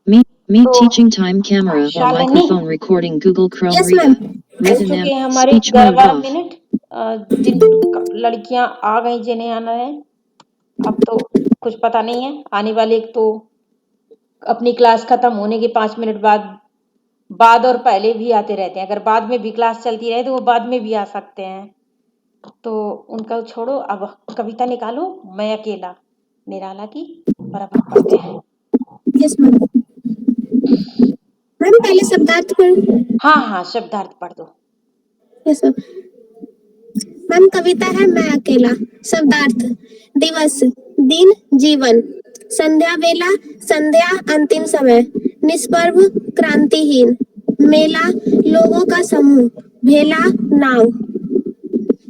Me तो teaching time camera on Shalini, microphone recording Google Chrome yes Rita. Ma'am. हो Rhythm चुके हैं हमारे speech mode 11 off. मिनट। जिन लड़कियां आ गई जिन्हें आना है, अब तो कुछ पता नहीं है, आने वाले तो अपनी क्लास खत्म होने के 5 मिनट बाद और पहले भी आते रहते हैं। अगर बाद में भी क्लास चलती रहे तो वो बाद में भी आ सकते हैं। तो उनका छोड़ो, अब कविता निकालो मैं अकेला निराला की, और अब हम पढ़ते हैं। Yes ma'am. मैम पहले शब्दार्थ पढ़ूं? हाँ, शब्दार्थ पढ़ दो। Yes ma'am. मैम कविता है मैं अकेला। शब्दार्थ: दिवस, दिन, जीवन। संध्या बेला, संध्या, अंतिम समय। निष्प्रभ, क्रांतिहीन। मेला, लोगों का समूह। भेला, नाव।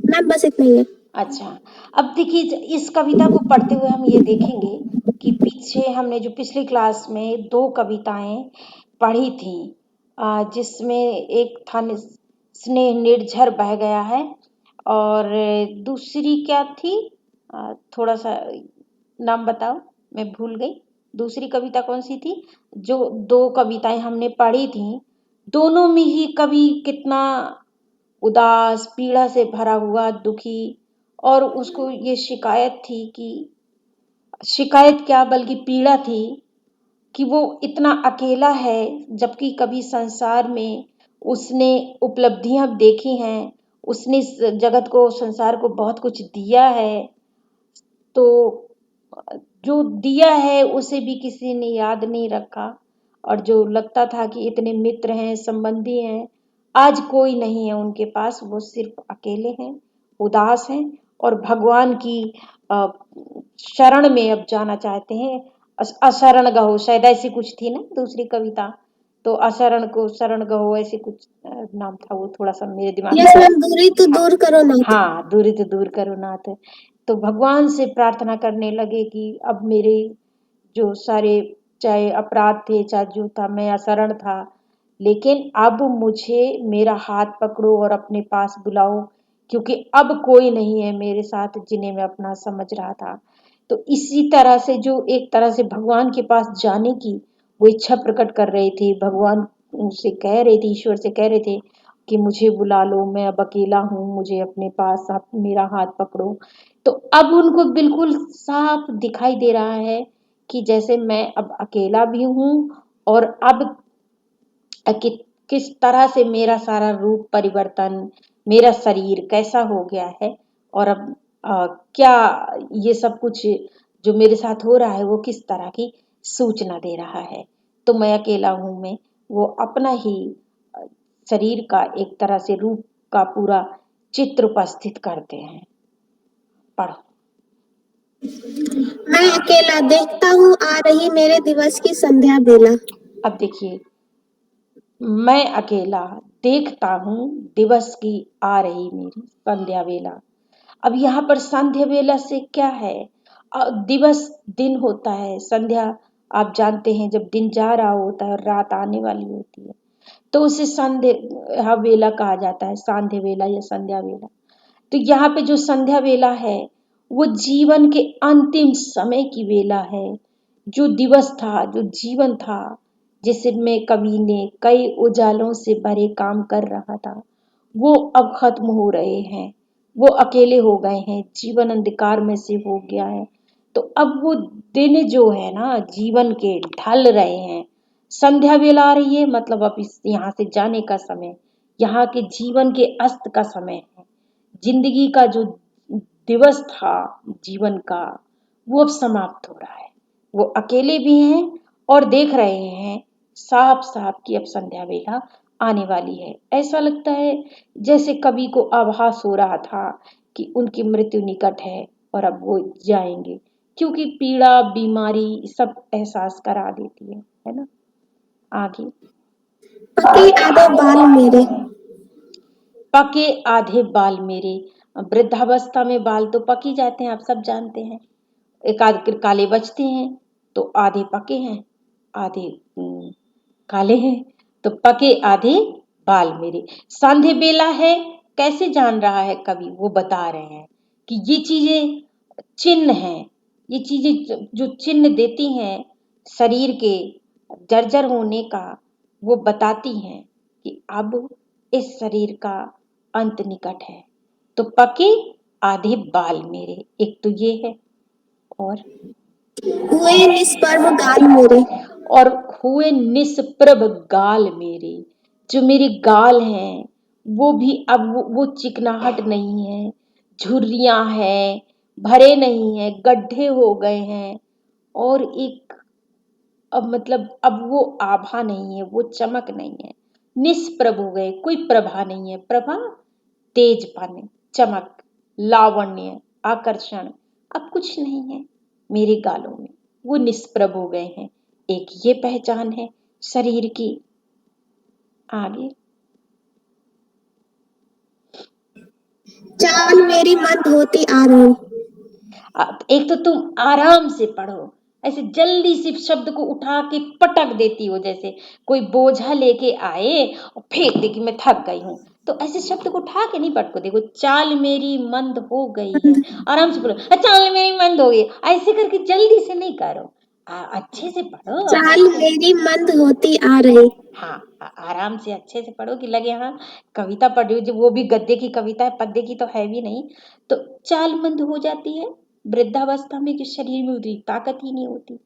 मैम बस इतना ही है। अच्छा, अब देखिए, इस कविता को पढ़ते हुए हम ये देखेंगे कि पीछे हमने जो पिछली क्लास में 2 कविताएं पढ़ी थी, जिसमें एक था स्नेह निर्झर बह गया है, और दूसरी क्या थी? थोड़ा सा नाम बताओ, मैं भूल गई। दूसरी कविता कौन सी थी? जो 2 कविताएं हमने पढ़ी थी, दोनों में ही कवि कितना उदास, पीड़ा से भरा हुआ, दुखी, और उसको ये शिकायत थी कि, शिकायत क्या बल्कि पीड़ा थी कि वो इतना अकेला है, जबकि कभी संसार में उसने उपलब्धियां देखी हैं, उसने इस जगत को, संसार को बहुत कुछ दिया है, तो जो दिया है उसे भी किसी ने याद नहीं रखा, और जो लगता था कि इतने मित्र हैं, संबंधी हैं, आज कोई नहीं है उनके पास, वो सिर्फ अकेले हैं, उदास हैं, और भगवान की अ, शरण में अब जाना चाहते हैं। अशरण गहो, शायद ऐसी कुछ थी ना दूसरी कविता, तो अशरण को शरण गहो, ऐसे कुछ नाम था, वो थोड़ा सा मेरे दिमाग यस में। मैम, दूरी तो दूर करो नाथ। हाँ, दूरी तो दूर करो नाथ। तो भगवान से प्रार्थना करने लगे कि अब मेरे जो सारे, चाहे अपराध थे, चाहे जो था, मैं अशरण था, लेकिन अब मुझे मेरा हाथ पकड़ो और अपने पास बुलाओ, क्योंकि अब कोई नहीं है मेरे साथ जिन्हें मैं अपना समझ रहा था। तो इसी तरह से जो एक तरह से भगवान के पास जाने की वो इच्छा प्रकट कर रहे थे, भगवान से कह रहे थे, ईश्वर से कह रहे थे कि मुझे बुला लो, मैं अब अकेला हूँ, मुझे अपने पास, आप मेरा हाथ पकड़ो। तो अब उनको बिल्कुल साफ दिखाई दे रहा है कि जैसे मैं अब अकेला भी हूँ, और अब किस तरह से मेरा सारा रूप परिवर्तन, मेरा शरीर कैसा हो गया है, और अब क्या ये सब कुछ जो मेरे साथ हो रहा है वो किस तरह की सूचना दे रहा है। तो मैं अकेला हूँ में वो अपना ही शरीर का एक तरह से रूप का पूरा चित्र उपस्थित करते हैं। पढ़ो। मैं अकेला देखता हूँ आ रही मेरे दिवस की संध्या बेला। अब देखिए, मैं अकेला देखता हूँ दिवस की आ रही मेरी संध्या बेला। अब यहाँ पर संध्या बेला से क्या है? दिवस दिन होता है, संध्या आप जानते हैं जब दिन जा रहा होता है और रात आने वाली होती है, तो उसे संध्या बेला कहा जाता है, सांध्य बेला या संध्या बेला। तो यहाँ पे जो संध्या बेला है वो जीवन के अंतिम समय की बेला है। जो दिवस था, जो जीवन था, जिसमें कवि ने कई उजालों से भरे काम कर रहा था, वो अब खत्म हो रहे हैं। वो अकेले हो गए हैं, जीवन अंधकार में से हो गया है। तो अब वो दिन जो है ना जीवन के, ढल रहे हैं। संध्या बेला आ रही है, मतलब अब इस यहाँ से जाने का समय, यहाँ के जीवन के अस्त का समय है। जिंदगी का जो दिवस था जीवन का, वो अब समाप्त हो रहा है। वो अकेले भी हैं और देख रहे हैं साफ साफ कि अब संध्या बेला आने वाली है। ऐसा लगता है जैसे कवि को आभास हो रहा था कि उनकी मृत्यु निकट है और अब वो जाएंगे, क्योंकि पीड़ा, बीमारी सब एहसास करा देती है ना। आगे। पके आधे बाल मेरे। पके आधे बाल मेरे। वृद्धावस्था में बाल तो पक ही जाते हैं, आप सब जानते हैं। एक आध काले बचते हैं, तो आधे पके हैं, आधे काले हैं। तो पके आधे बाल मेरे। सांधे बेला है, कैसे जान रहा है कवि? वो बता रहे हैं कि ये चीजें चिन्ह हैं, ये चीजें जो चिन्ह देती हैं शरीर के, जर्जर होने का वो बताती हैं कि अब इस शरीर का अंत निकट है। तो पके आधे बाल मेरे, एक तो ये है। और हुए निष्प्रभ गाल मेरे, और हुए निष्प्रभ गाल मेरे, जो मेरे गाल हैं वो भी अब वो चिकनाहट नहीं है, झुर्रियां हैं, भरे नहीं है, गड्ढे हो गए हैं। और एक अब मतलब अब वो आभा नहीं है, वो चमक नहीं है, निष्प्रभ हो गए, कोई प्रभा नहीं है। प्रभा तेजपन, चमक, लावण्य, आकर्षण, अब कुछ नहीं है मेरे गालों में, वो निष्प्रभ हो गए हैं। एक ये पहचान है शरीर की। आगे चाल मेरी मंद होती आ रही, अब एक तो तुम आराम से पढ़ो, ऐसे जल्दी से शब्द को उठा के पटक देती हो, जैसे कोई बोझा लेके आए और फेंक दे कि मैं थक गई हूँ। तो ऐसे शब्द को उठा के नहीं पटको। देखो, चाल मेरी मंद हो गई है, आराम से बोलो, चाल मेरी मंद हो गई, ऐसे करके जल्दी से नहीं करो। अच्छे से पढ़ो, चाल अच्छे से। मेरी मंद होती आ रही, हाँ, आराम से अच्छे से पढ़ो कि लगे हाँ कविता पढ़ रही हो, जो वो भी गद्य की कविता है, पद्य की तो है भी नहीं। तो चाल मंद हो जाती है वृद्धावस्था में कि शरीर में उतनी ताकत ही नहीं होती।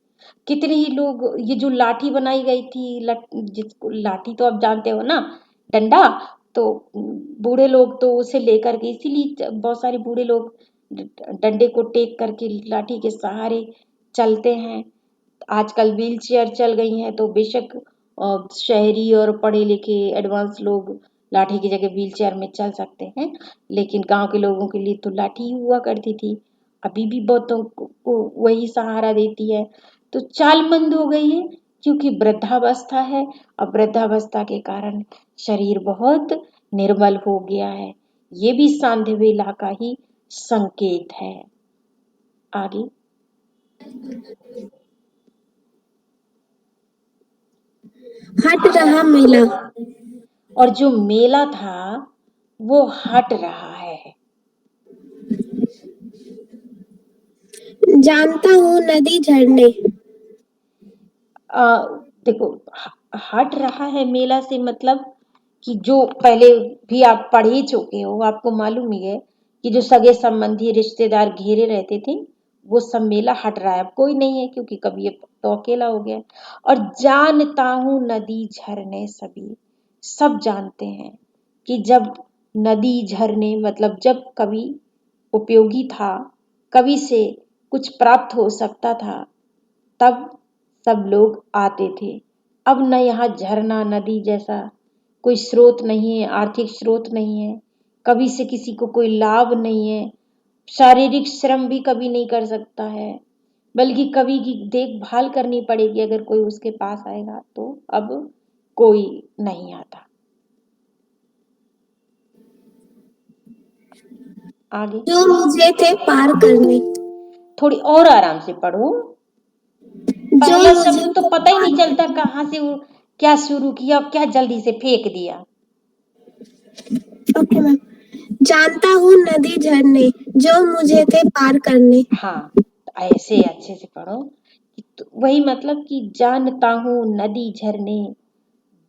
कितने ही लोग, ये जो लाठी बनाई गई थी, जिसको लाठी तो आप जानते हो ना, डंडा, तो बूढ़े लोग तो उसे लेकर के, इसीलिए बहुत सारे बूढ़े लोग डंडे को टेक करके लाठी के सहारे चलते हैं। आजकल व्हील चेयर चल गई हैं, तो बेशक शहरी और पढ़े लिखे एडवांस लोग लाठी की जगह व्हील चेयर में चल सकते हैं, लेकिन गांव के लोगों के लिए तो लाठी ही हुआ करती थी। अभी भी बहुतों को वही सहारा देती है। तो चाल मंद हो गई है क्योंकि वृद्धावस्था है। अब वृद्धावस्था के कारण शरीर बहुत निर्बल हो गया है। ये भी सांध्य वेला का ही संकेत है। आगे हट रहा मेला, और जो मेला था वो हट रहा है। जानता हूँ नदी झरने, देखो, हट रहा है मेला से मतलब कि जो पहले भी आप पढ़ ही चुके हो, आपको मालूम ही है कि जो सगे संबंधी रिश्तेदार घेरे रहते थे, वो सब मेला हट रहा है। अब कोई नहीं है क्योंकि कभी ये तो अकेला हो गया। और जानता हूँ नदी झरने सभी, सब जानते हैं कि जब नदी झरने मतलब जब कभी उपयोगी था, कभी से कुछ प्राप्त हो सकता था, तब सब लोग आते थे। अब न यहाँ झरना नदी जैसा कोई स्रोत नहीं है, आर्थिक स्रोत नहीं है, कभी से किसी को कोई लाभ नहीं है, शारीरिक श्रम भी कभी नहीं कर सकता है, बल्कि कभी की देखभाल करनी पड़ेगी अगर कोई उसके पास आएगा। तो अब कोई नहीं आता। आगे जो मुझे थे पार करने, थोड़ी और आराम से पढ़ो। जो पहला मुझे शब्द तो थे पता ही पार नहीं चलता करने। कहाँ से क्या शुरू किया, क्या जल्दी से फेंक दिया। Okay ma'am. जानता हूँ नदी झरने, जो मुझे थे पार करने, हाँ, तो ऐसे अच्छे से पढ़ो कि वही मतलब कि जानता हूँ नदी झरने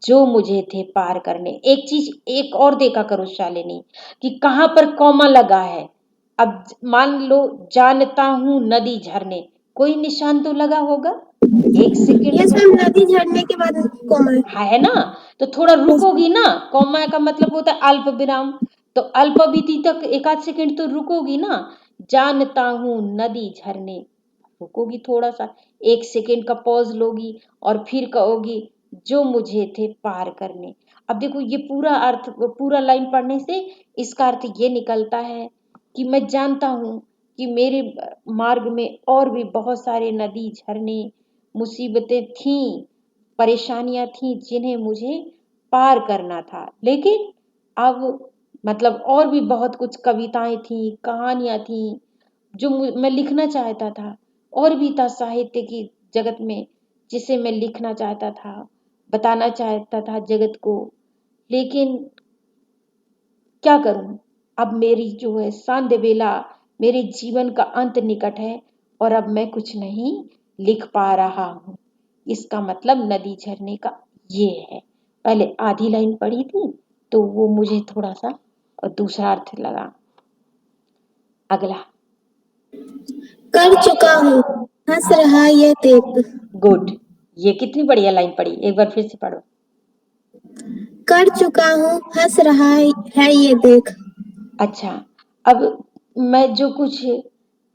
जो मुझे थे पार करने। एक चीज एक और देखा करो शालिनी कि कहाँ पर कॉमा लगा है। अब मान लो जानता हूँ नदी झरने, कोई निशान तो लगा होगा। एक सेकंड यस मैम, नदी झरने के बाद कोमा है। है ना, तो थोड़ा यस मैम। रुकोगी ना। कॉमा का मतलब होता है अल्प विराम, तो अल्प अवधि तक एक आध सेकंड तो रुकोगी ना। जानता हूँ नदी झरने, रुकोगी थोड़ा सा, एक सेकंड का पॉज लोगी और फिर कहोगी जो मुझे थे पार करने। अब देखो, ये पूरा अर्थ, पूरा लाइन पढ़ने से इसका अर्थ ये निकलता है कि मैं जानता हूँ कि मेरे मार्ग में और भी बहुत सारे नदी झरने मुसीबतें थीं, परेशानियां थीं जिन्हें मुझे पार करना था। लेकिन अब मतलब और भी बहुत कुछ कविताएं थीं, कहानियां थीं जो मैं लिखना चाहता था, और भी था साहित्य की जगत में जिसे मैं लिखना चाहता था, बताना चाहता था जगत को। लेकिन क्या करूं, अब मेरी जो है सांध्य बेला, मेरे जीवन का अंत निकट है और अब मैं कुछ नहीं लिख पा रहा हूं। इसका मतलब नदी झरने का ये है। पहले आधी लाइन पढ़ी थी तो वो मुझे थोड़ा सा दूसरा अर्थ लगा। अगला। कर चुका हूँ हंस रहा ये देख। गुड। ये कितनी बढ़िया लाइन पढ़ी, एक बार फिर से पढ़ो। कर चुका हूँ हंस रहा है ये देख। अच्छा, अब मैं जो कुछ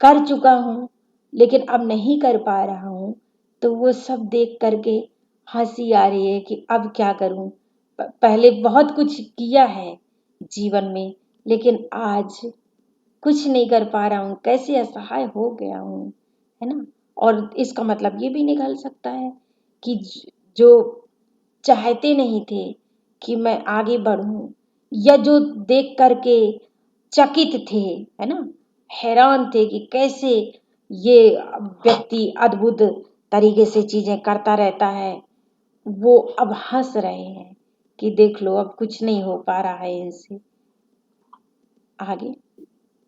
कर चुका हूँ लेकिन अब नहीं कर पा रहा हूँ तो वो सब देख करके हंसी आ रही है कि अब क्या करूँ। पहले बहुत कुछ किया है जीवन में लेकिन आज कुछ नहीं कर पा रहा हूँ, कैसे असहाय हो गया हूँ, है ना। और इसका मतलब ये भी निकल सकता है कि जो चाहते नहीं थे कि मैं आगे बढ़ूं या जो देख करके चकित थे, है ना, हैरान थे कि कैसे ये व्यक्ति अद्भुत तरीके से चीजें करता रहता है, वो अब हंस रहे हैं कि देख लो अब कुछ नहीं हो पा रहा है इनसे। आगे।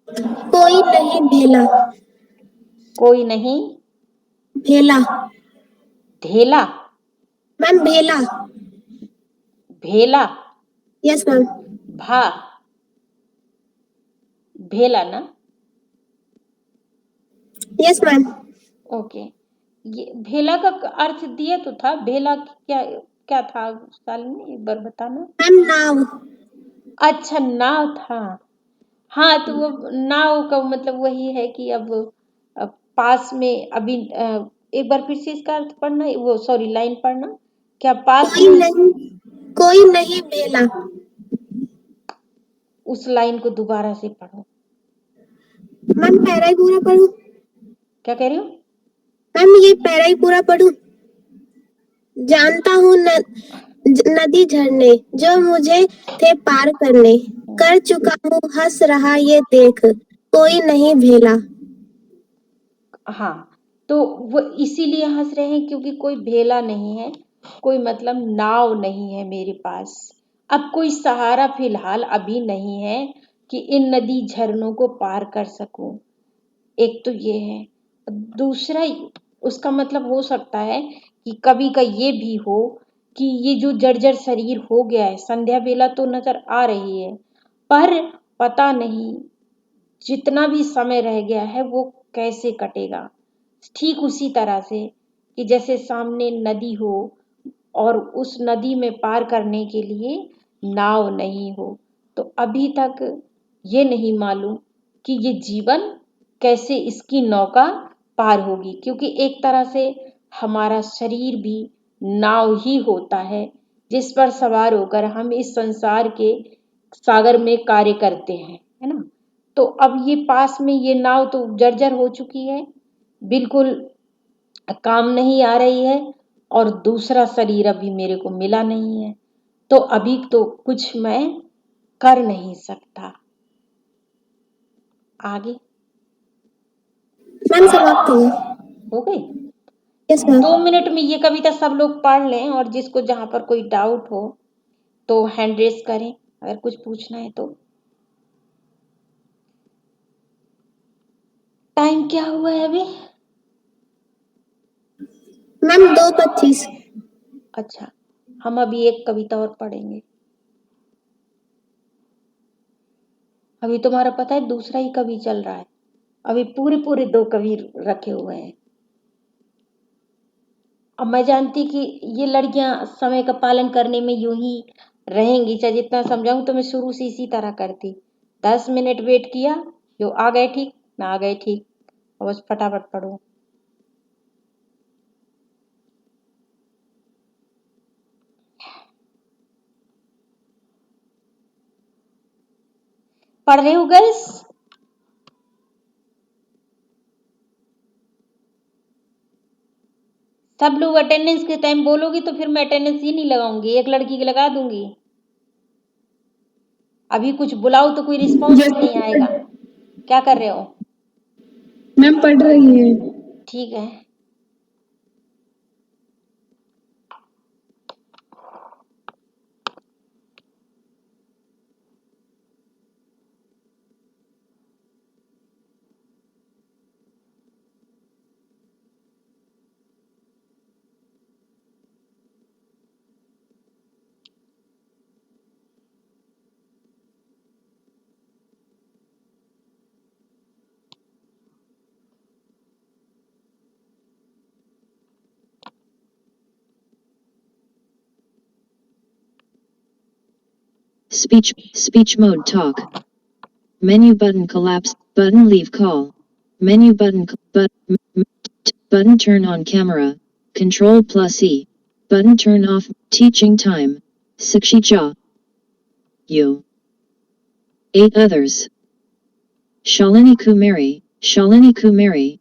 कोई नहीं भेला। कोई नहीं भेला। धेला। मैम भेला। भेला। Yes ma'am. भा। भेला ना। Yes ma'am. ओके। ये भेला का अर्थ दिया तो था, भेला क्या क्या था शालिनी, एक बार बताना। मैम नाव। अच्छा, नाव था। हाँ, तो वो नाव का मतलब वही है कि अब पास में अभी एक बार फिर से इसका अर्थ पढ़ना, वो सॉरी लाइन पढ़ना। क्या पास में, कोई नहीं भेला। उस लाइन को दोबारा से पढ़ो। मैम पैरा ही पूरा पढ़ूं। क्या कह रही हो? मैम ये पैरा ही पूरा पढ़ूं। जानता हूँ नदी झरने जो मुझे थे पार करने। कर चुका हूँ हंस रहा ये देख। कोई नहीं भेला। हाँ, तो वो इसीलिए हंस रहे हैं क्योंकि कोई भेला नहीं है, कोई मतलब नाव नहीं है मेरे पास। अब कोई सहारा फिलहाल अभी नहीं है कि इन नदी झरनों को पार कर सकूं। एक तो ये है। दूसरा, उसका मतलब हो सकता है कि कभी का ये भी हो कि ये जो जर्जर शरीर हो गया है, संध्या बेला तो नजर आ रही है पर पता नहीं जितना भी समय रह गया है वो कैसे कटेगा। ठीक उसी तरह से कि जैसे सामने नदी हो और उस नदी में पार करने के लिए नाव नहीं हो, तो अभी तक ये नहीं मालूम कि ये जीवन कैसे इसकी नौका पार होगी, क्योंकि एक तरह से हमारा शरीर भी नाव ही होता है जिस पर सवार होकर हम इस संसार के सागर में कार्य करते हैं, है ना। तो अब ये पास में ये नाव तो जर्जर हो चुकी है, बिल्कुल काम नहीं आ रही है, और दूसरा शरीर अभी मेरे को मिला नहीं है, तो अभी तो कुछ मैं कर नहीं सकता। आगे। मैम समाप्त हो गया। हो गई। Yes ma'am. 2 मिनट में ये कविता सब लोग पढ़ लें, और जिसको जहां पर कोई डाउट हो तो हैंड रेस करें अगर कुछ पूछना है तो। टाइम क्या हुआ है अभी? मैम 2:25। अच्छा, हम अभी एक कविता और पढ़ेंगे। अभी तुम्हारा पता है दूसरा ही कवि चल रहा है, अभी पूरे पूरे 2 कवि रखे हुए हैं। अब मैं जानती कि ये लड़कियां समय का पालन करने में यूं ही रहेंगी, चाहे जितना समझाऊं तो मैं शुरू से इसी तरह करती। 10 मिनट वेट किया, जो आ गए ठीक, ना आ गए ठीक, और बस फटाफट पढ़ो। पढ़ रहे हो गर्ल्स? सब लोग अटेंडेंस के टाइम बोलोगी तो फिर मैं अटेंडेंस ही नहीं लगाऊंगी, एक लड़की की लगा दूंगी। अभी कुछ बुलाओ तो कोई रिस्पॉन्स ही नहीं आएगा। क्या कर रहे हो? मैम पढ़ रही है। ठीक है। speech mode talk. Menu button collapse, button leave call. Menu button, button turn on camera, Control plus E. Button turn off, teaching time, Sikshija. You. 8 others. Shalini Kumari, Shalini Kumari.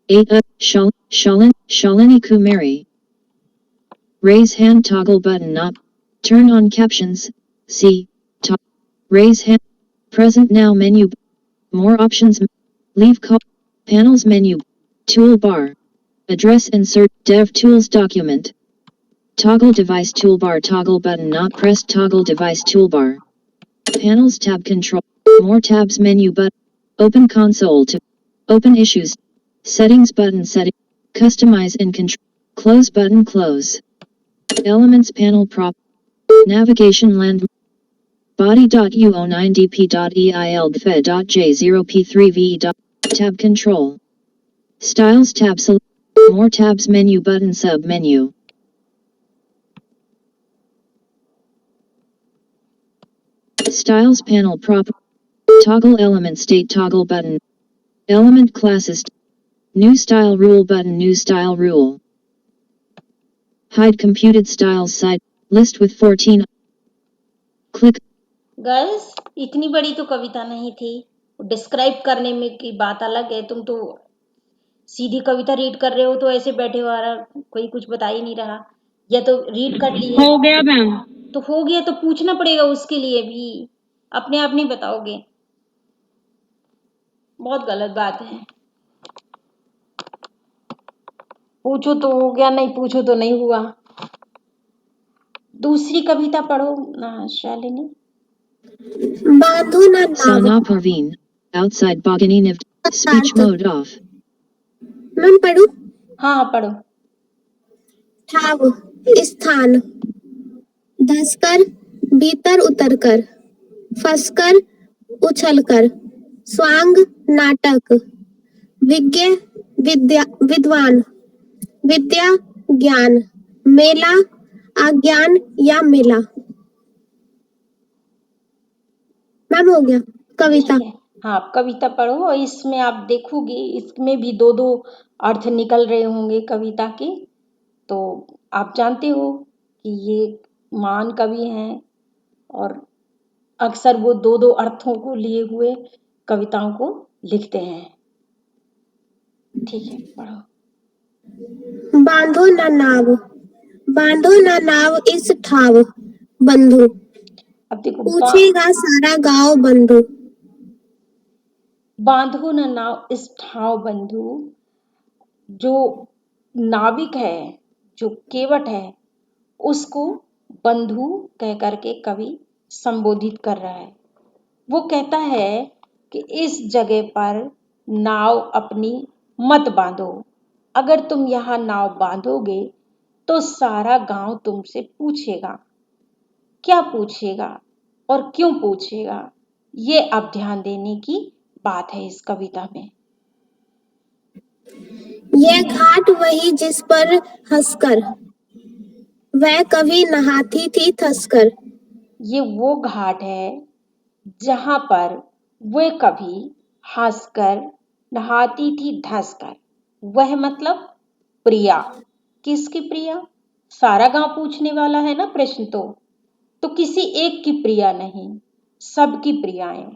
8 Shalini Kumari. Raise hand toggle button up. Turn on captions, see, talk. Raise hand. Present now menu. More options. Leave call. Panels menu. Toolbar. Address insert. DevTools document. Toggle device toolbar toggle button not pressed toggle device toolbar. Panels tab control. More tabs menu button. Open console to open issues. Settings button setting. Customize and control. Close button close. Elements panel prop. Navigation land. Body.uo9dp.eildfe.j0p3v. Tab control. Styles tab select. More tabs menu button sub menu. Styles panel prop. Toggle element state toggle button. Element classes. New style rule button new style rule. Hide computed styles side. List with 14. Click. Girls इतनी बड़ी तो कविता नहीं थी, describe करने में की बात अलग है। तुम तो सीधी कविता रीड कर रहे हो तो ऐसे बैठे हो कोई कुछ बता ही नहीं रहा, या तो रीड कर लिए हो गया मैम। तो हो गया, तो पूछना पड़ेगा उसके लिए भी, अपने आप नहीं बताओगे, बहुत गलत बात है। पूछो तो हो गया, नहीं पूछो तो नहीं हुआ। दूसरी कविता पढ़ो ना शालिनी। बांधो ना नाव। Sana Parveen. Outside Bogani Nivd. Speech mode off. मैं पढ़ू। हाँ पढ़ो। ठाव स्थान, धसकर भीतर उतरकर, फंसकर उछलकर, स्वांग नाटक, विज्ञ विद्या विद्वान, विद्या ज्ञान, मेला अज्ञान या मेला। मैम हो गया कविता। ठीक है, हाँ कविता पढ़ो और इसमें आप देखोगे इसमें भी दो दो अर्थ निकल रहे होंगे कविता के, तो आप जानते हो कि ये महान कवि हैं और अक्सर वो दो दो अर्थों को लिए हुए कविताओं को लिखते हैं। ठीक है पढ़ो। बांधो ना नाव, बांधो ना नाव इस ठाव बंधु, अब देखो पूछेगा सारा गांव बंधु। बांधो न नाव इस ठाव बंधु, जो नाविक है, जो केवट है, उसको बंधु कह करके कवि संबोधित कर रहा है। वो कहता है कि इस जगह पर नाव अपनी मत बांधो, अगर तुम यहाँ नाव बांधोगे तो सारा गांव तुमसे पूछेगा। क्या पूछेगा और क्यों पूछेगा, ये अब ध्यान देने की बात है इस कविता में। यह घाट वही जिस पर हंसकर वह कभी नहाती थी थसकर। ये वो घाट है जहां पर वह कभी हंसकर नहाती थी धंसकर। वह मतलब प्रिया। किसकी प्रिया? सारा गांव पूछने वाला है ना प्रश्न, तो किसी एक की प्रिया नहीं, सबकी प्रियाएं।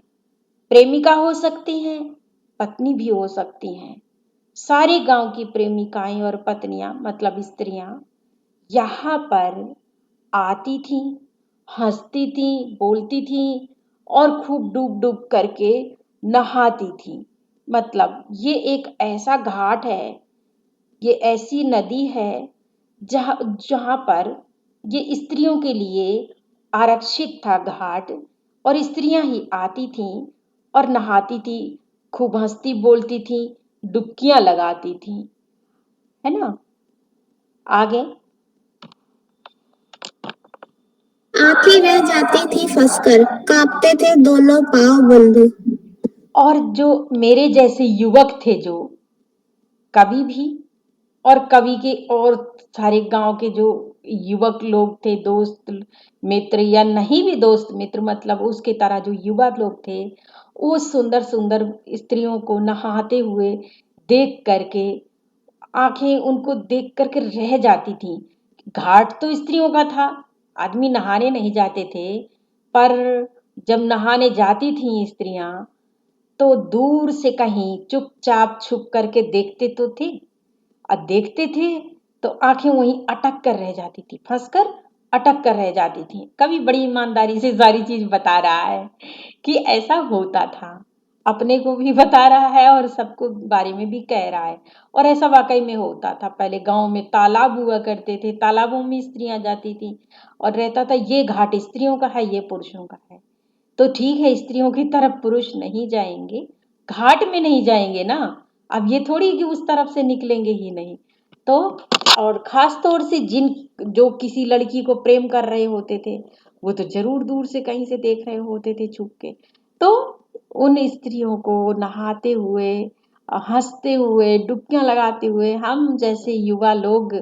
प्रेमिका हो सकती हैं, पत्नी भी हो सकती हैं। सारे गांव की प्रेमिकाएं और पत्नियां मतलब स्त्रियां यहाँ पर आती थी, हंसती थी, बोलती थी और खूब डूब डूब करके नहाती थी। मतलब ये एक ऐसा घाट है, ये ऐसी नदी है जहाँ पर ये स्त्रियों के लिए आरक्षित था घाट, और स्त्रियां ही आती थीं और नहाती थी, खूब हंसती बोलती थी, डुबकियां लगाती थी, है ना। आगे आंखें रह जाती थी फंसकर, कांपते थे दोनों पांव बंधु। और जो मेरे जैसे युवक थे, जो कवि भी और कवि के और सारे गांव के जो युवक लोग थे, दोस्त मित्र या नहीं भी दोस्त मित्र, मतलब उसके तरह जो युवा लोग थे, वो सुंदर सुंदर स्त्रियों को नहाते हुए देख करके आंखें उनको देख करके रह जाती थी। घाट तो स्त्रियों का था, आदमी नहाने नहीं जाते थे, पर जब नहाने जाती थीं स्त्रियां तो दूर से कहीं चुपचाप छुप करके देखते तो थे, और देखते थे तो आंखें वहीं अटक कर रह जाती थी, फंस कर अटक कर रह जाती थी। कवि बड़ी ईमानदारी से सारी चीज बता रहा है कि ऐसा होता था, अपने को भी बता रहा है और सबको बारे में भी कह रहा है। और ऐसा वाकई में होता था। पहले गांव में तालाब हुआ करते थे, तालाबों में स्त्रियां जाती थी और रहता था ये घाट स्त्रियों का है, ये पुरुषों का है। तो ठीक है, स्त्रियों की तरफ पुरुष नहीं जाएंगे, घाट में नहीं जाएंगे ना, अब ये थोड़ी कि उस तरफ से निकलेंगे ही नहीं। तो और खास तौर से जिन जो किसी लड़की को प्रेम कर रहे होते थे, वो तो जरूर दूर से कहीं से देख रहे होते थे छुप के। तो उन स्त्रियों को नहाते हुए, हंसते हुए, डुबकियां लगाते हुए हम जैसे युवा लोग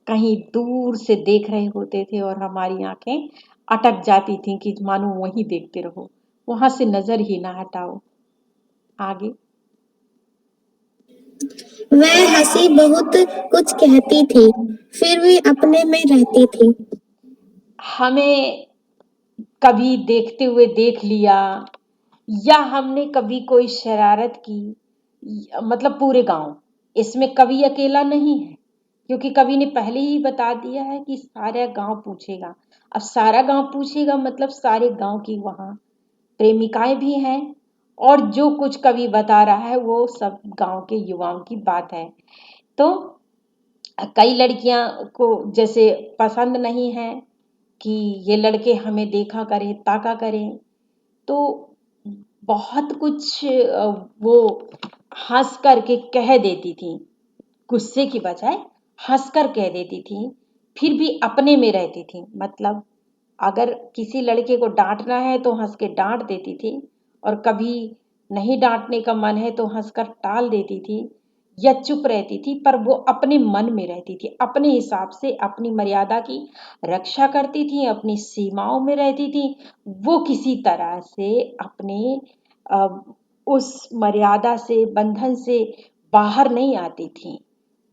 कहीं दूर से देख रहे होते थे और हमारी आंखें अटक जाती थी कि मानो वहीं देखते रहो, वहां से नजर ही ना हटाओ। आगे। वह हंसी बहुत कुछ कहती थी, फिर भी अपने में रहती थी। हमें कभी देखते हुए देख लिया, या हमने कभी कोई शरारत की, मतलब पूरे गांव, इसमें कवि अकेला नहीं है, क्योंकि कवि ने पहले ही बता दिया है कि सारा गांव पूछेगा। अब सारा गांव पूछेगा मतलब सारे गांव की वहां प्रेमिकाएं भी हैं, और जो कुछ कवि बता रहा है वो सब गांव के युवाओं की बात है। तो कई लड़कियां को जैसे पसंद नहीं है कि ये लड़के हमें देखा करें, ताका करें, तो बहुत कुछ वो हंस करके कह देती थी, गुस्से की बजाय हंसकर कह देती थी, फिर भी अपने में रहती थी। मतलब अगर किसी लड़के को डांटना है तो हंस के डांट देती थी, और कभी नहीं डांटने का मन है तो हंसकर टाल देती थी या चुप रहती थी, पर वो अपने मन में रहती थी, अपने हिसाब से अपनी मर्यादा की रक्षा करती थी, अपनी सीमाओं में रहती थी। वो किसी तरह से अपने अ, उस मर्यादा से, बंधन से बाहर नहीं आती थी,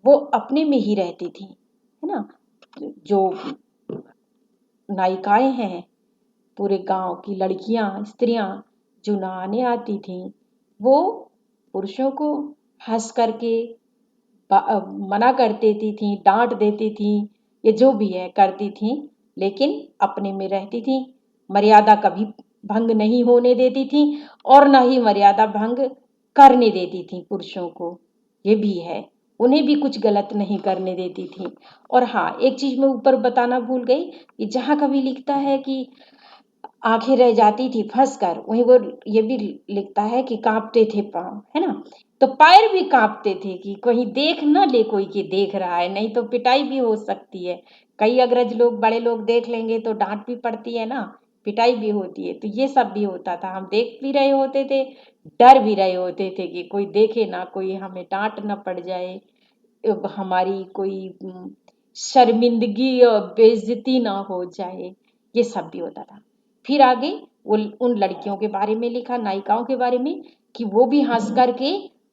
वो अपने में ही रहती थी, है ना। जो नायिकाएं हैं, पूरे गांव की लड़कियां, स्त्रियां जो नहाने आती थीं, वो पुरुषों को हंस करके मना कर देती थी, डांट देती थी, ये जो भी है करती थी, लेकिन अपने में रहती थी, मर्यादा कभी भंग नहीं होने देती थी, और ना ही मर्यादा भंग करने देती थी पुरुषों को। ये भी है, उन्हें भी कुछ गलत नहीं करने देती थी। और हाँ, एक चीज मैं ऊपर बताना भूल गई कि जहां कभी लिखता है कि आंखें रह जाती थी फंस कर, वहीं वो ये भी लिखता है कि कांपते थे पांव, है ना। तो पैर भी कांपते थे कि कहीं देख ना ले कोई कि देख रहा है, नहीं तो पिटाई भी हो सकती है। कई अग्रज लोग, बड़े लोग देख लेंगे तो डांट भी पड़ती है ना, पिटाई भी होती है। तो ये सब भी होता था, हम देख भी रहे होते थे, डर भी रहे होते थे कि कोई देखे ना, कोई हमें डांट ना पड़ जाए, हमारी कोई शर्मिंदगी और बेइज्जती ना हो जाए, ये सब भी होता था। फिर आगे वो उन लड़कियों के बारे में लिखा, नायिकाओं के बारे में, कि वो भी हंस करके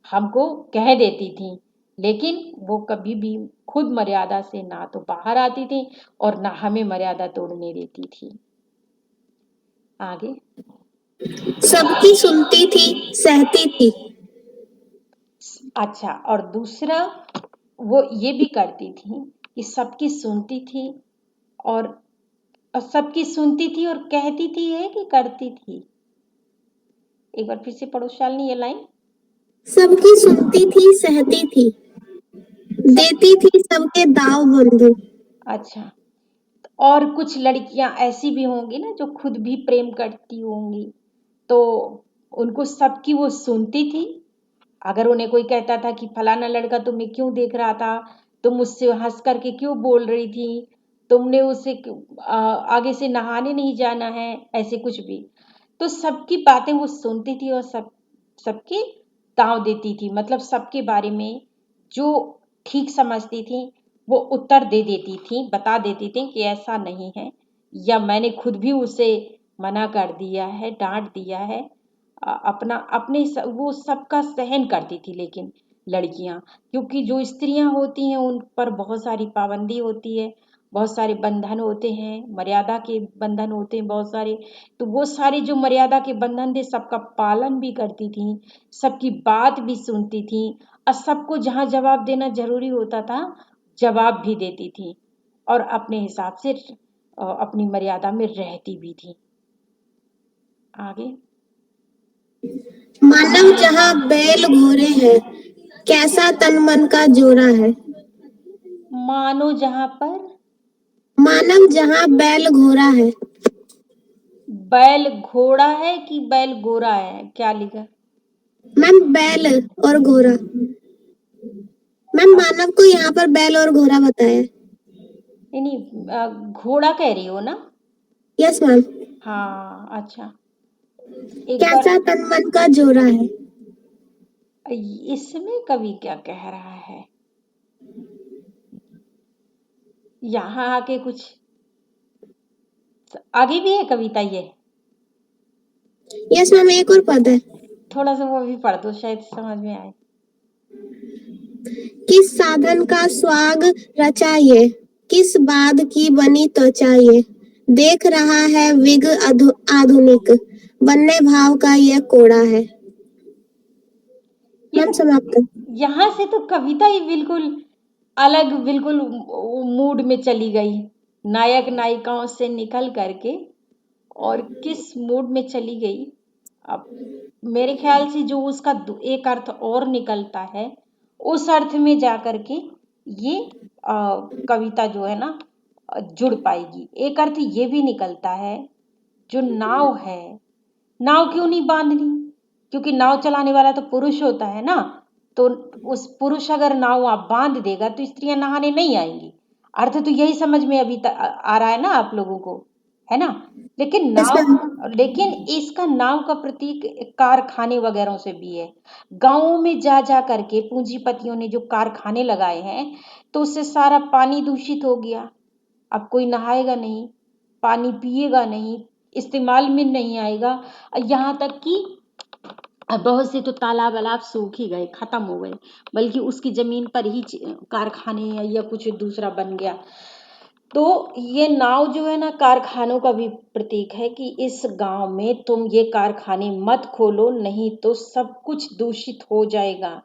हमको कह देती थी, लेकिन वो कभी भी खुद मर्यादा से ना तो बाहर आती थी और ना हमें मर्यादा तोड़ने देती थी। आगे। सबकी सुनती थी, सहती थी। अच्छा, और दूसरा वो ये भी करती थी कि सबकी सुनती थी, और सबकी सुनती थी और कहती थी है कि करती थी। एक बार फिर से पढ़ो शालिनी ये लाइन। सबकी सुनती थी, सहती थी, सब। देती थी सबके दाव बंधु। अच्छा, और कुछ लड़कियां ऐसी भी होंगी ना जो खुद भी प्रेम करती होंगी, तो उनको सबकी वो सुनती थी। अगर उन्हें कोई कहता था कि फलाना लड़का तुम्हें क्यों देख रहा था, तुम मुझसे हंस करके क्यों बोल रही थी, तुमने उसे आगे से नहाने नहीं जाना है, ऐसे कुछ भी, तो सबकी बातें वो सुनती थी और सबके दांव देती थी। मतलब सबके बारे में जो ठीक समझती थी वो उत्तर दे देती थी, बता देती थी कि ऐसा नहीं है, या मैंने खुद भी उसे मना कर दिया है, डांट दिया है। अपना अपने वो सबका सहन करती थी, लेकिन लड़कियां, क्योंकि जो स्त्रियां होती हैं उन पर बहुत सारी पाबंदी होती है, बहुत सारे बंधन होते हैं, मर्यादा के बंधन होते हैं बहुत सारे। तो वो सारे जो मर्यादा के बंधन थे सबका पालन भी करती थी, सबकी बात भी सुनती थी, और सबको जहाँ जवाब देना जरूरी होता था जवाब भी देती थी, और अपने हिसाब से अपनी मर्यादा में रहती भी थी। आगे। मानव जहाँ बैल घोड़े हैं, कैसा तन मन का जोड़ा है। मानो जहाँ पर मानव जहाँ बैल घोड़ा है। बैल घोड़ा है कि बैल गोरा है, क्या लिखा? मैम बैल और घोड़ा। मैम अच्छा, मानव को यहाँ पर बैल और घोड़ा बताया है। नहीं, घोड़ा कह रही हो ना? Yes ma'am. हाँ, अच्छा, एक बार। कैसा तन मन का जोड़ा है। इसमें कवि क्या कह रहा है? यहाँ आके कुछ आगे भी है कविता ये? यस मैम, एक और पद है। थोड़ा सा वो भी पढ़ दो, शायद समझ में आए। किस साधन का स्वाग रचाइए, किस बात की बनी त्वचाइए, देख रहा है विग आधुनिक, वन्य भाव का यह कोड़ा है। ये मैम तो समाप्त। यहाँ से तो कविता ही बिल्कुल अलग, बिल्कुल मूड में चली गई, नायक नायिकाओं से निकल करके, और किस मूड में चली गई। अब मेरे ख्याल से जो उसका एक अर्थ और निकलता है, उस अर्थ में जा करके ये कविता जो है ना जुड़ पाएगी। एक अर्थ ये भी निकलता है, जो नाव है, नाव क्यों नहीं बांधनी, क्योंकि नाव चलाने वाला तो पुरुष होता है ना। तो उस पुरुष अगर नाव आप बांध देगा तो स्त्रियां नहाने नहीं आएंगी। अर्थ तो यही समझ में अभी तक आ रहा है ना आप लोगों को, है ना? लेकिन यस मैम। लेकिन इसका नाव का प्रतीक कारखाने वगैरह से भी है। गांवों में जा जा करके पूंजीपतियों ने जो कारखाने लगाए हैं, तो उससे सारा पानी दूषित हो गया। अब कोई नहाएगा नहीं, पानी पिएगा नहीं, इस्तेमाल में नहीं आएगा। यहाँ तक कि बहुत से तो तालाब वालाब सूख ही गए, खत्म हो गए, बल्कि उसकी जमीन पर ही कारखाने या कुछ दूसरा बन गया। तो ये नाव जो है ना कारखानों का भी प्रतीक है, कि इस गांव में तुम ये कारखाने मत खोलो, नहीं तो सब कुछ दूषित हो जाएगा।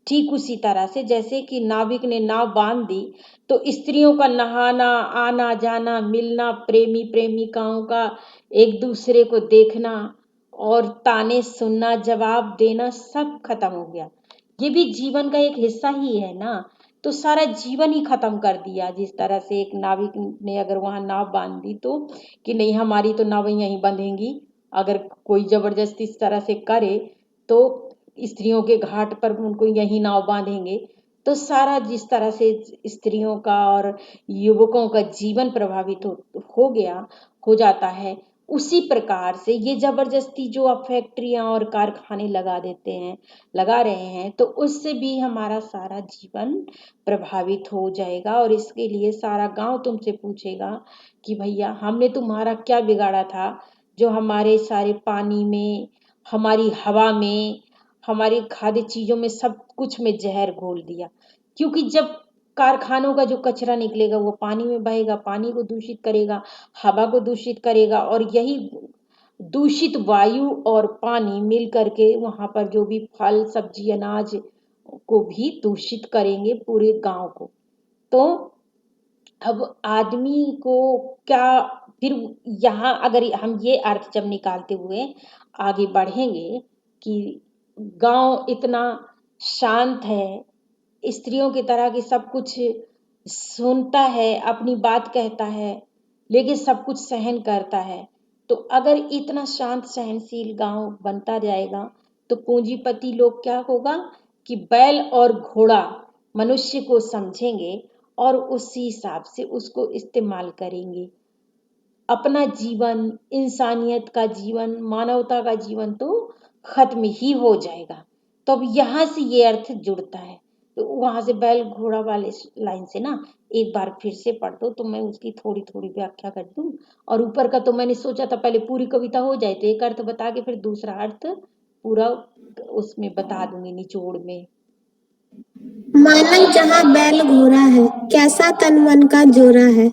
ठीक उसी तरह से जैसे कि नाविक ने नाव बांध दी, तो स्त्रियों का नहाना, आना जाना, मिलना, प्रेमी प्रेमिकाओं का एक दूसरे को देखना और ताने सुनना, जवाब देना, सब खत्म हो गया। ये भी जीवन का एक हिस्सा ही है ना। तो सारा जीवन ही खत्म कर दिया, जिस तरह से एक नाविक ने अगर वहां नाव बांध दी, तो कि नहीं हमारी तो नाव यहीं बंधेंगी, अगर कोई जबरदस्ती इस तरह से करे तो स्त्रियों के घाट पर उनको यहीं नाव बांधेंगे। तो सारा जिस तरह से स्त्रियों का और युवकों का जीवन प्रभावित हो गया, हो जाता है, उसी प्रकार से ये जबरदस्ती जो अब फैक्ट्रियां और कारखाने लगा देते हैं, लगा रहे हैं, तो उससे भी हमारा सारा जीवन प्रभावित हो जाएगा। और इसके लिए सारा गांव तुमसे पूछेगा कि भैया हमने तुम्हारा क्या बिगाड़ा था, जो हमारे सारे पानी में, हमारी हवा में, हमारी खाद्य चीजों में, सब कुछ में जहर घोल दिया। क्योंकि जब कारखानों का जो कचरा निकलेगा वो पानी में बहेगा, पानी को दूषित करेगा, हवा को दूषित करेगा, और यही दूषित वायु और पानी मिल करके वहां पर जो भी फल सब्जी अनाज को भी दूषित करेंगे, पूरे गांव को। तो अब आदमी को क्या, फिर यहाँ अगर हम ये अर्थ जब निकालते हुए आगे बढ़ेंगे कि गांव इतना शांत है, स्त्रियों की तरह की सब कुछ सुनता है, अपनी बात कहता है, लेकिन सब कुछ सहन करता है। तो अगर इतना शांत सहनशील गांव बनता जाएगा, तो पूंजीपति लोग क्या होगा कि बैल और घोड़ा मनुष्य को समझेंगे और उसी हिसाब से उसको इस्तेमाल करेंगे। अपना जीवन, इंसानियत का जीवन, मानवता का जीवन तो खत्म ही हो जाएगा। तो अब यहाँ से ये अर्थ जुड़ता है। तो वहां से बैल घोड़ा वाले लाइन से ना एक बार फिर से पढ़ दो तो मैं उसकी थोड़ी थोड़ी व्याख्या कर दूं। और ऊपर का तो मैंने सोचा था पहले पूरी कविता हो जाए तो एक अर्थ बता के फिर दूसरा अर्थ पूरा उसमें बता दूंगी निचोड़ में। मानव जहाँ बैल घोड़ा है, कैसा तन मन का जोड़ा है।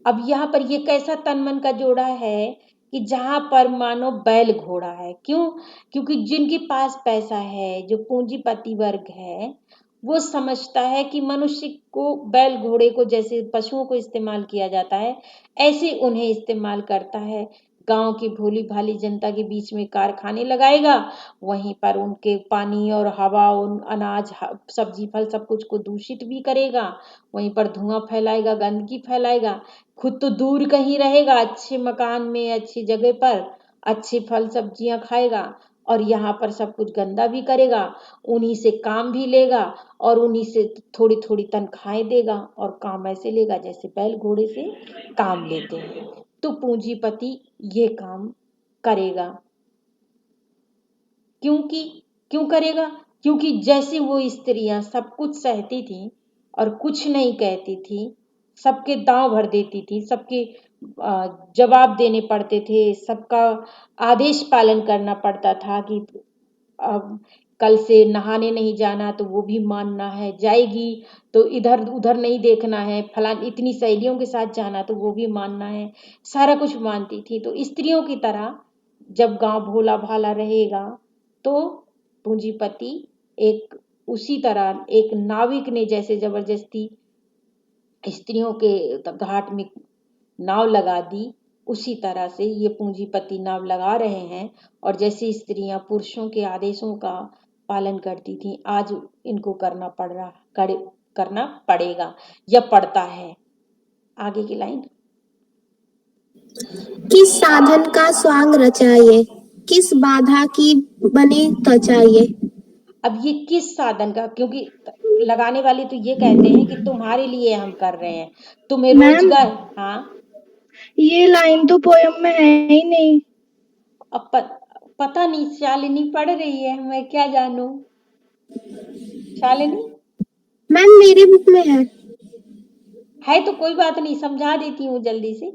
अब यहाँ पर ये कैसा तन मन का जोड़ा है कि जहां पर मानो बैल घोड़ा है। क्यों? क्योंकि जिनके पास पैसा है, जो पूंजीपति वर्ग है, वो समझता है कि मनुष्य को बैल घोड़े को जैसे पशुओं को इस्तेमाल किया जाता है ऐसे उन्हें इस्तेमाल करता है। गांव की भोली भाली जनता के बीच में कारखाने लगाएगा, वहीं पर उनके पानी और हवा और अनाज सब्जी फल सब कुछ को दूषित भी करेगा, वहीं पर धुआं फैलाएगा, गंदगी फैलाएगा। खुद तो दूर कहीं रहेगा, अच्छे मकान में, अच्छी जगह पर अच्छे फल सब्जियां खाएगा और यहाँ पर सब कुछ गंदा भी करेगा। उन्हीं से काम भी लेगा और उन्हीं से थोड़ी थोड़ी तनख्वाहें देगा और काम ऐसे लेगा जैसे बैल घोड़े से काम लेते हैं। तो पूंजीपति ये काम करेगा। क्यों करेगा? क्योंकि जैसे वो स्त्रियां सब कुछ सहती थी और कुछ नहीं कहती थी, सबके दांव भर देती थी, सबके जवाब देने पड़ते थे, सबका आदेश पालन करना पड़ता था कि अब कल से नहाने नहीं जाना तो वो भी मानना है, जाएगी तो इधर उधर नहीं देखना है, फलान इतनी सहेलियों के साथ जाना तो वो भी मानना है, सारा कुछ मानती थी। तो स्त्रियों की तरह जब गांव भोला भाला रहेगा तो पूंजीपति एक उसी तरह एक नाविक ने जैसे जबरदस्ती स्त्रियों के घाट में नाव लगा दी, उसी तरह से ये पूंजीपति नाव लगा रहे हैं। और जैसे स्त्रियां पुरुषों के आदेशों का पालन करती थी, आज इनको करना पड़ेगा या पड़ता है। आगे की लाइन। किस साधन का स्वांग रचाइए, किस बाधा की बनी त्वचाइए। अब ये किस साधन का, क्योंकि लगाने वाले तो ये कहते हैं कि तुम्हारे लिए हम कर रहे हैं, तुम्हें मैम रोजगार। हाँ, ये लाइन तो पोयम में है ही नहीं। अब पता नहीं, शालिनी पढ़ रही है, मैं क्या जानूं। शालिनी मैम मेरी बुक में है तो कोई बात नहीं, समझा देती हूँ जल्दी से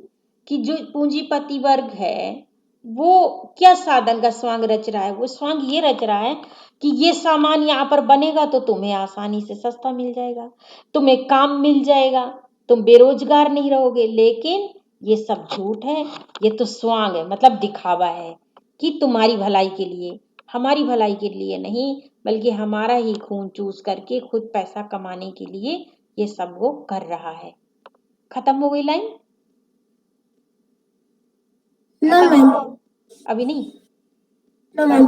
कि जो पूंजीपति वर्ग है वो क्या साधन का स्वांग रच रहा है। वो स्वांग ये रच रहा है कि ये सामान यहाँ पर बनेगा तो तुम्हें आसानी से सस्ता मिल जाएगा, तुम्हें काम मिल जाएगा, तुम बेरोजगार नहीं रहोगे। लेकिन ये सब झूठ है, ये तो स्वांग है, मतलब दिखावा है कि तुम्हारी भलाई के लिए, हमारी भलाई के लिए नहीं, बल्कि हमारा ही खून चूस करके खुद पैसा कमाने के लिए ये सब वो कर रहा है। खत्म हो गई लाइन? नो मैम, अभी नहीं। No ma'am.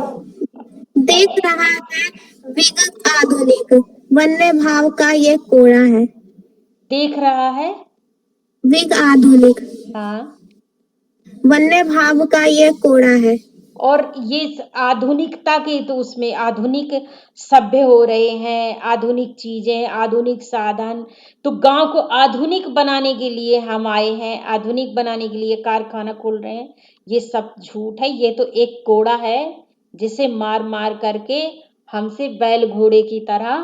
देख रहा है विगत आधुनिक, वन्य भाव का ये कोड़ा है। देख रहा है, विग आधुनिक, हाँ, वन्य भाव का ये कोड़ा है। और ये आधुनिकता के तो उसमें आधुनिक सभ्य हो रहे हैं, आधुनिक चीजें, आधुनिक साधन। तो गांव को आधुनिक बनाने के लिए हम आए हैं, आधुनिक बनाने के लिए कारखाना खोल रहे हैं। ये सब झूठ है, ये तो एक कोड़ा है जिसे मार मार करके हमसे बैल घोड़े की तरह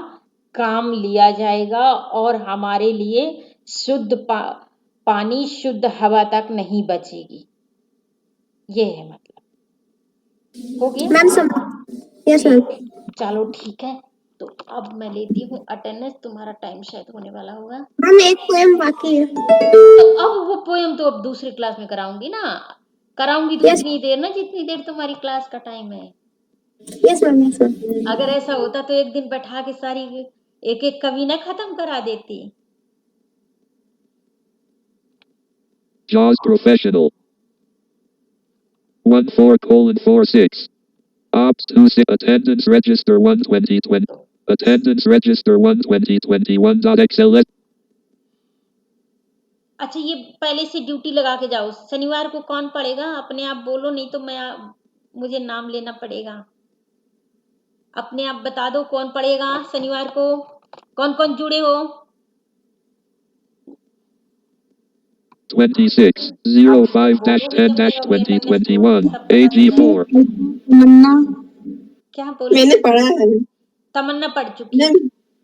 काम लिया जाएगा और हमारे लिए शुद्ध पानी, शुद्ध हवा तक नहीं बचेगी। ये है मतलब। हो गया? मैम समझ। Yes ma'am. चलो ठीक है, तो अब मैं लेती हूँ अटेंडेंस, तुम्हारा टाइम शायद होने वाला होगा। मैम एक पोएम बाकी है। तो अब वो पोएम तो अब दूसरी क्लास में कराऊंगी ना, कराऊंगी तो यस उतनी देर ना जितनी देर तुम्हारी क्लास का टाइम है। Yes ma'am, yes ma'am. अगर ऐसा होता तो एक दिन बैठा के सारी एक एक कवि ना खत्म करा देती। JAWS Professional 14:46 Ops 26 Attendance Register 1/2020 Attendance Register 1/2021.xls अच्छा, ये पहले से ड्यूटी लगा के जाओ। शनिवार को कौन पढ़ेगा? अपने आप बोलो, नहीं तो मुझे नाम लेना पड़ेगा। अपने आप बता दो कौन पढ़ेगा शनिवार को, कौन कौन जुड़े हो। 26/05-10-2021 AG4 मन्ना क्या बोलो? मैंने पढ़ा है। तमन्ना पढ़ चुकी है।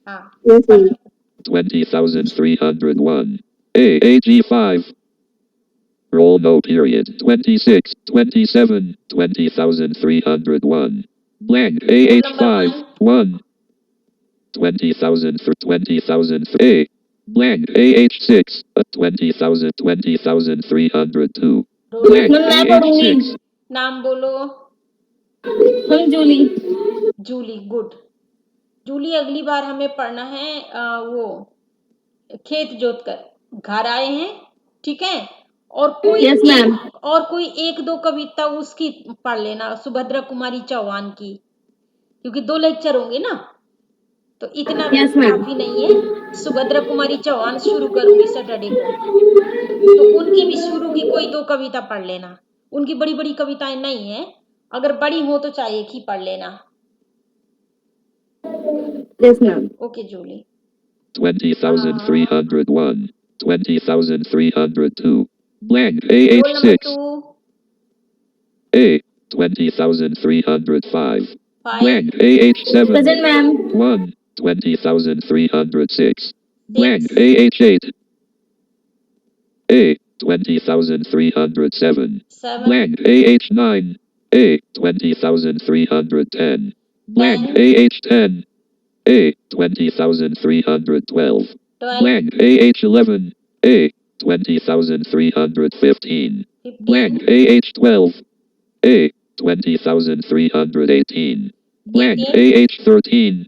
हाँ Yes, ma'am. 20,301. AG5. Roll no period. 26, 27, 20,301. Blank. AH5. 1. 20,000 for 20,000 for A. Blank. AH6. 20,000, 20,302. Blank. Roll AH6. नाम बोलो। Ma'am, Julie. Jully, good. Jully, अगली बार हमें पढ़ना है वो खेत जोत कर घर आए हैं, ठीक है। और कोई Yes, ma'am. एक दो कविता उसकी पढ़ लेना, सुभद्रा कुमारी चौहान की, क्योंकि 2 लेक्चर होंगे ना, तो इतना भी Yes, ma'am. काफी नहीं है। सुभद्रा कुमारी चौहान शुरू करूंगी सैटरडे को, तो उनकी भी शुरू की कोई 2 कविता पढ़ लेना। उनकी बड़ी बड़ी कविताएं नहीं है, अगर बड़ी हो तो चाहे एक ही पढ़ लेना। Yes, ma'am. Okay Julie. 20,301. 20,302. Blank. Roll number AH6. 2 A. 20,305. 5 Blank. AH7. Present, ma'am. 1. 20,306. Blank. AH8. A. 20,307. 7 Blank. AH9. A. 20,310. Blank. 10 AH10. A. 20,312. 12 Blank. AH11. A. 20,315. Blank. 15 AH12. A. 20,318. Blank. 18 AH13.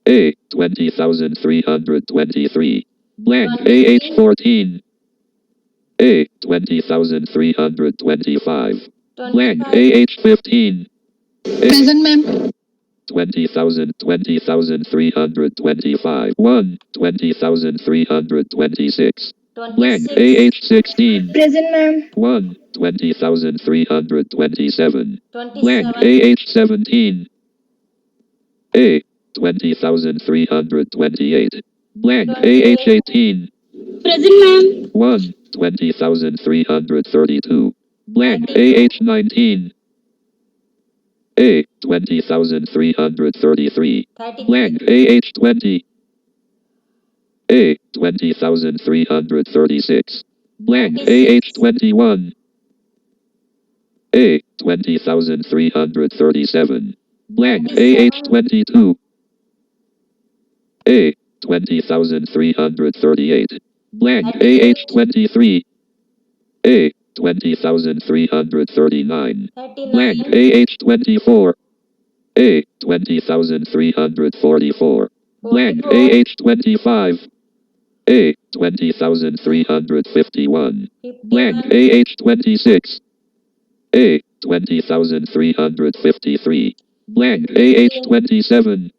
A. 20,323. Blank. 23 AH14. A. 20,325. Blank. 25 AH15. Present, ma'am. 20,325. 1. 20,326. Blank. 26 AH16. Present, ma'am. 1. 20,327. Blank. 27 AH17. A. 20,328. Blank. 28 AH18. Present, ma'am. 1. 20,332. Blank. 32 AH19. A. 20,333. Blank. 33 AH20. A. 20,336. Blank. 36 AH21. A. 20,337. Blank. 37 AH22. A. 20,338. Blank. 38 AH23. A. 20,339. Blank. 39 AH24. A. 20,344. Blank. 44 AH25. A. 20,351. Blank. 51 AH26. A. 20,353. Blank. AH27.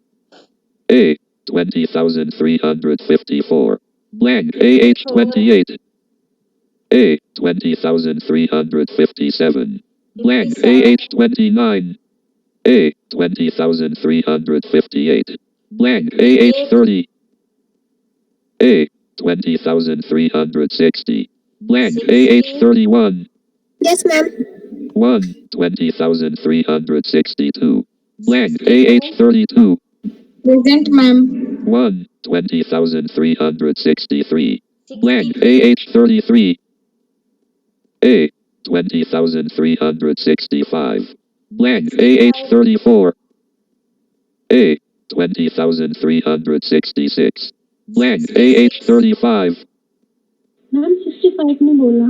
A. 20,354. Blank. AH28. A. 20,357. Blank. 57 AH29. A. 20,358. Blank. 58 AH30. A. 20,360. Blank. 60 AH31. Yes, ma'am. 1. 20,362. Blank. 62 AH32. Present, ma'am. 1. 20,363. Blank. 63 AH33. A. 20,365. Blank. 65 AH34. A. 20,366. Blank. 66 AH35. Ma'am, 65 नहीं बोला.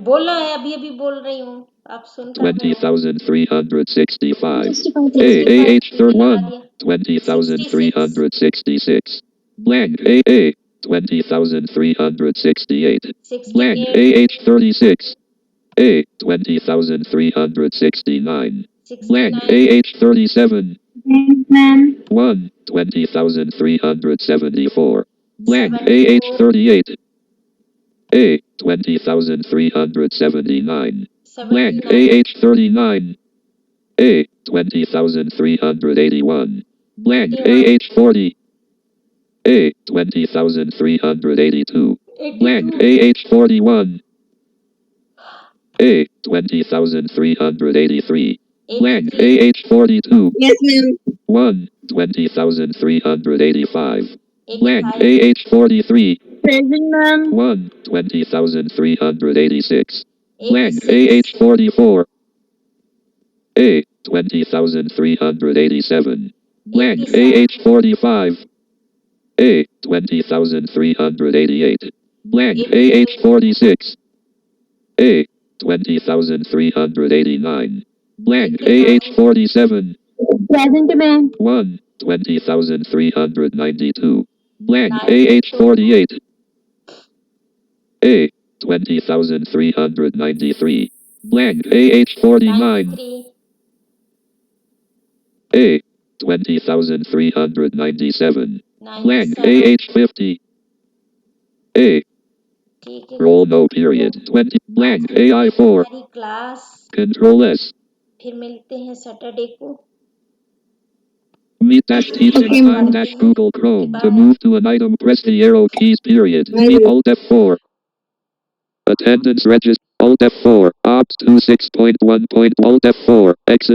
बोला है, अभी अभी बोल रही हूँ, आप सुनता करो। 20,365. 65. A. 65 AH31. लगा दिया। 20,366. Blank. A. 20,368. Blank. 68 AH36. A. 20,369. Blank. 69 AH37. Yes, ma'am. 1. 20,374. Blank. 74 AH38. A. 20,379. Blank. 79 AH39. A. 20,381. Blank. 81 AH40. A. 20,382. Blank. 82 AH41. A. 20,383. Blank. 83 AH42. Yes, ma'am. 1. 20,385. Blank 85 AH43. Present, ma'am. 1. 20,386. Blank 86 AH44. A. 20,387. Blank 87 AH45. A. 20,388. Blank 88 AH46. A. 20,389. Blank 89 AH47. Present, ma'am. 1. 20,392. Blank 92 AH48. A. 20,393. Blank AH49. 93 A. 20,397. Blank 97 AH50. A. ठीक है Roll no period. 20. Blank AI4. हमारी class Control S. फिर मिलते हैं Saturday को Meet dash teaching Okay, time ma'am. dash Google Chrome. To Goodbye. move to an item, press the arrow keys period. Meet Alt F4. Attendance register. Alt F4. Opt 26.1. Alt F4. Exit.